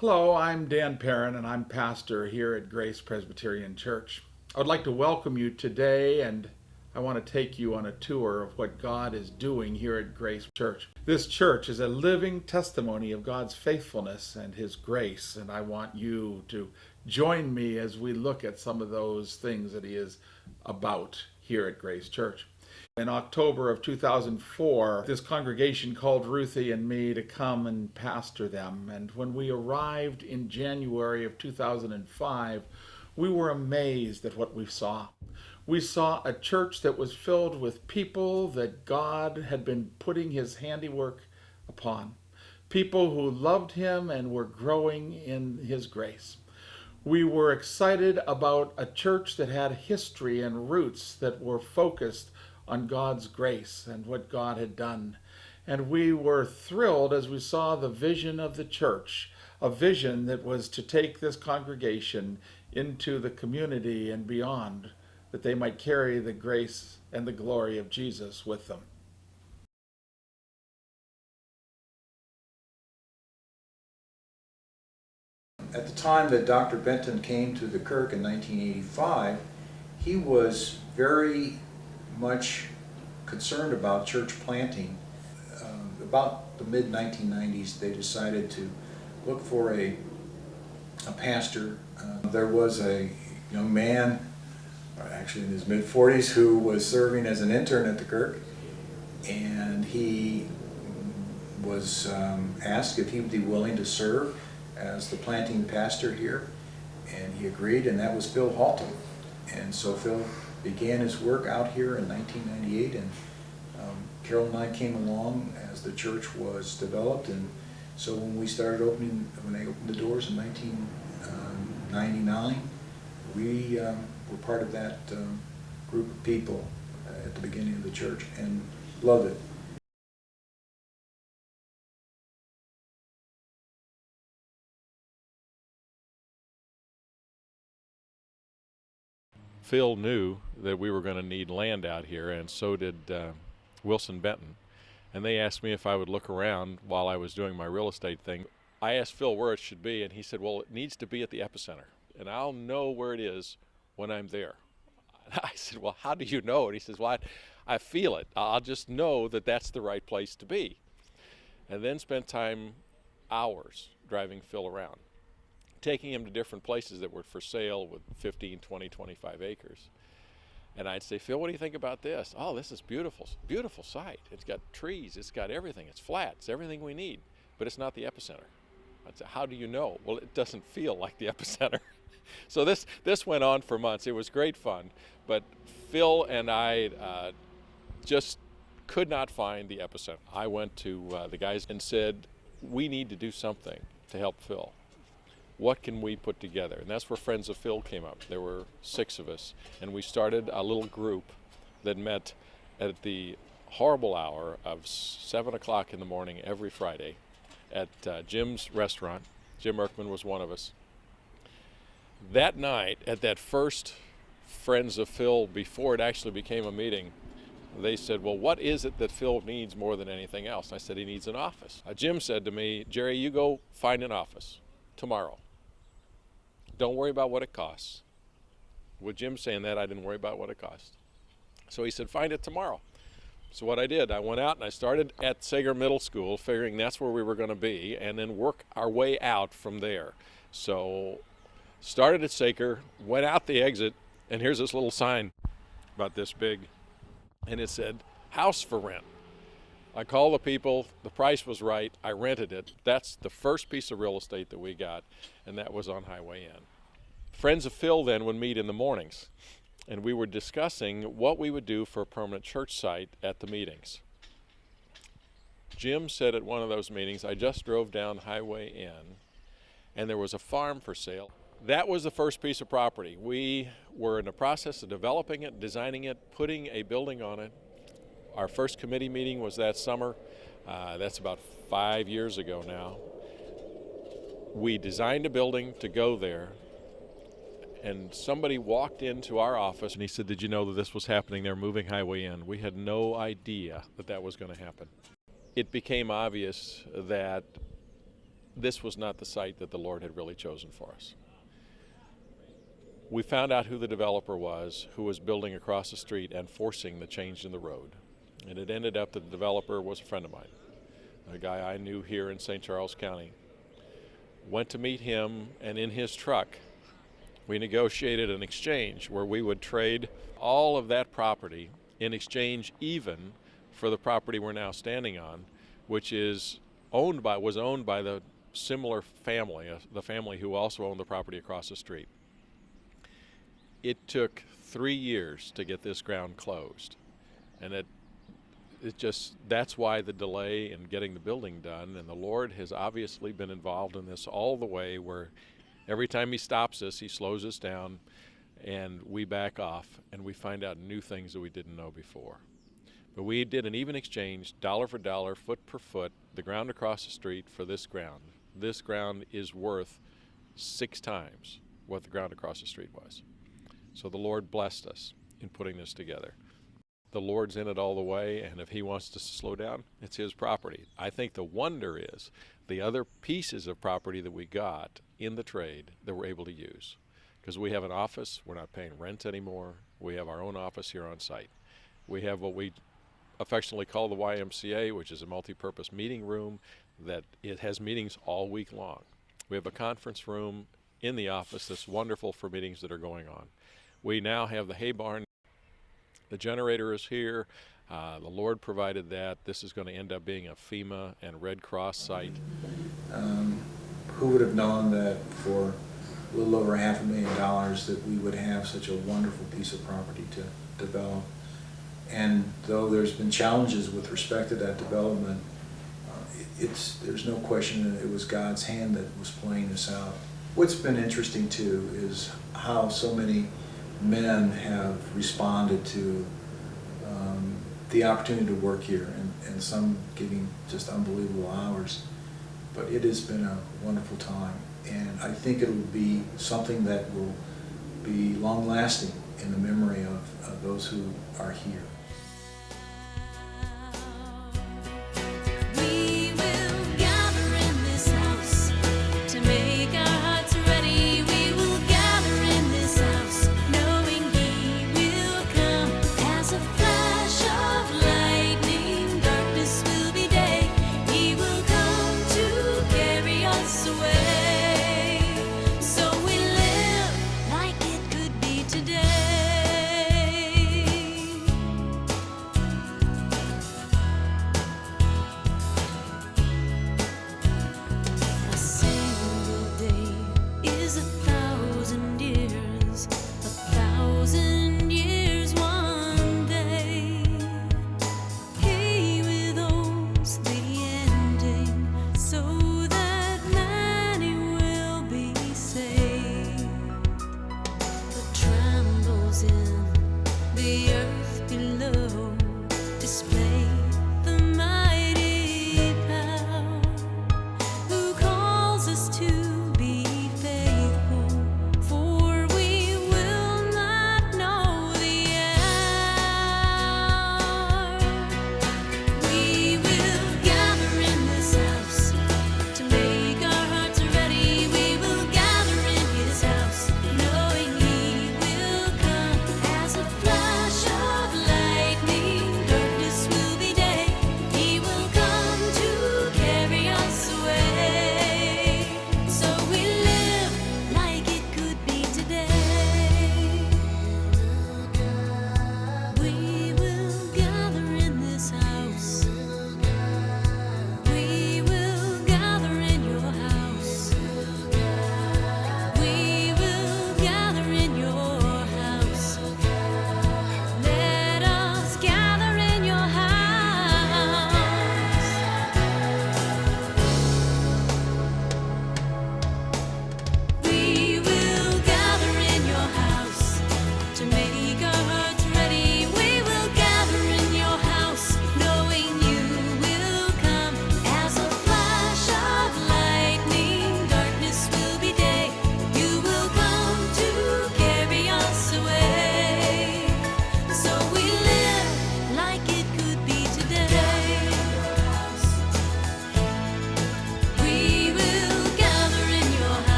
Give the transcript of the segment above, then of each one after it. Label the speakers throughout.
Speaker 1: Hello, I'm Dan Perrin, and I'm pastor here at Grace Presbyterian Church. I would like to welcome you today, and I want to take you on a tour of what God is doing here at Grace Church. This church is a living testimony of God's faithfulness and His grace, and I want you to join me as we look at some of those things that He is about here at Grace Church. In October of 2004, this congregation called Ruthie and me to come and pastor them. And when we arrived in January of 2005, we were amazed at what we saw. We saw a church that was filled with people that God had been putting His handiwork upon, people who loved Him and were growing in His grace. We were excited about a church that had history and roots that were focused on God's grace and what God had done. And we were thrilled as we saw the vision of the church, a vision that was to take this congregation into the community and beyond, that they might carry the grace and the glory of Jesus with them.
Speaker 2: At the time that Dr. Benton came to the Kirk in 1985, he was very much concerned about church planting. About the mid-1990s, they decided to look for a pastor. There was a young man, actually in his mid-40s, who was serving as an intern at the Kirk, and he was asked if he would be willing to serve as the planting pastor here, and he agreed, and that was Phil Halton. And so Phil began his work out here in 1998, and Carol and I came along as the church was developed, and so when they opened the doors in 1999, we were part of that group of people at the beginning of the church, and loved it.
Speaker 3: Phil knew that we were going to need land out here, and so did Wilson Benton. And they asked me if I would look around while I was doing my real estate thing. I asked Phil where it should be, and he said, well, it needs to be at the epicenter, and I'll know where it is when I'm there. I said, well, how do you know? And he says, well, I feel it. I'll just know that that's the right place to be. And then spent time, hours, driving Phil around, taking him to different places that were for sale with 15, 20, 25 acres. And I'd say, Phil, what do you think about this? Oh, this is beautiful, beautiful site. It's got trees, it's got everything, it's flat, it's everything we need, but it's not the epicenter. I'd say, how do you know? Well, it doesn't feel like the epicenter. So this went on for months. It was great fun, but Phil and I just could not find the epicenter. I went to the guys and said, we need to do something to help Phil. What can we put together? And that's where Friends of Phil came up. There were 6 of us, and we started a little group that met at the horrible hour of 7 o'clock in the morning every Friday at Jim's restaurant. Jim Erkman was one of us. That night, at that first Friends of Phil, before it actually became a meeting, they said, well, what is it that Phil needs more than anything else? And I said, he needs an office. Jim said to me, Jerry, you go find an office tomorrow. Don't worry about what it costs. With Jim saying that, I didn't worry about what it cost. So he said, find it tomorrow. So what I did, I went out and I started at Sager Middle School, figuring that's where we were going to be, and then work our way out from there. So started at Sager, went out the exit, and here's this little sign about this big, and it said, house for rent. I called the people, the price was right, I rented it. That's the first piece of real estate that we got, and that was on Highway N. Friends of Phil then would meet in the mornings, and we were discussing what we would do for a permanent church site at the meetings. Jim said at one of those meetings, I just drove down Highway N, and there was a farm for sale. That was the first piece of property. We were in the process of developing it, designing it, putting a building on it. Our first committee meeting was that summer. That's about 5 years ago now. We designed a building to go there, and somebody walked into our office and he said, did you know that this was happening? They're moving Highway N. We had no idea that that was going to happen. It became obvious that this was not the site that the Lord had really chosen for us. We found out who the developer was, who was building across the street and forcing the change in the road. And it ended up that the developer was a friend of mine, a guy I knew here in St. Charles County. Went to meet him, and in his truck, we negotiated an exchange where we would trade all of that property in exchange even for the property we're now standing on, which was owned by the similar family, the family who also owned the property across the street. It took 3 years to get this ground closed, and that's why the delay in getting the building done. And the Lord has obviously been involved in this all the way, where every time he stops us, he slows us down, and we back off, and we find out new things that we didn't know before. But we did an even exchange, dollar for dollar, foot per foot, the ground across the street for this ground. This ground is worth 6 times what the ground across the street was. So the Lord blessed us in putting this together. The Lord's in it all the way, and if he wants us to slow down, it's his property. I think the wonder is the other pieces of property that we got in the trade that we're able to use. Because we have an office, we're not paying rent anymore. We have our own office here on site. We have what we affectionately call the YMCA, which is a multi-purpose meeting room that it has meetings all week long. We have a conference room in the office that's wonderful for meetings that are going on. We now have the hay barn. The generator is here. The Lord provided that. This is going to end up being a FEMA and Red Cross site.
Speaker 2: Who would have known that for a little over $500,000 that we would have such a wonderful piece of property to develop? And though there's been challenges with respect to that development, there's no question that it was God's hand that was playing this out. What's been interesting too is how so many men have responded to the opportunity to work here, and some giving just unbelievable hours. But it has been a wonderful time, and I think it will be something that will be long-lasting in the memory of those who are here.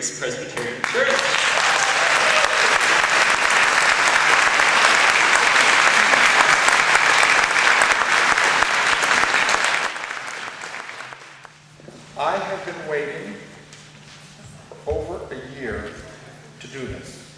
Speaker 4: Grace Presbyterian Church.
Speaker 1: I have been waiting for over a year to do this.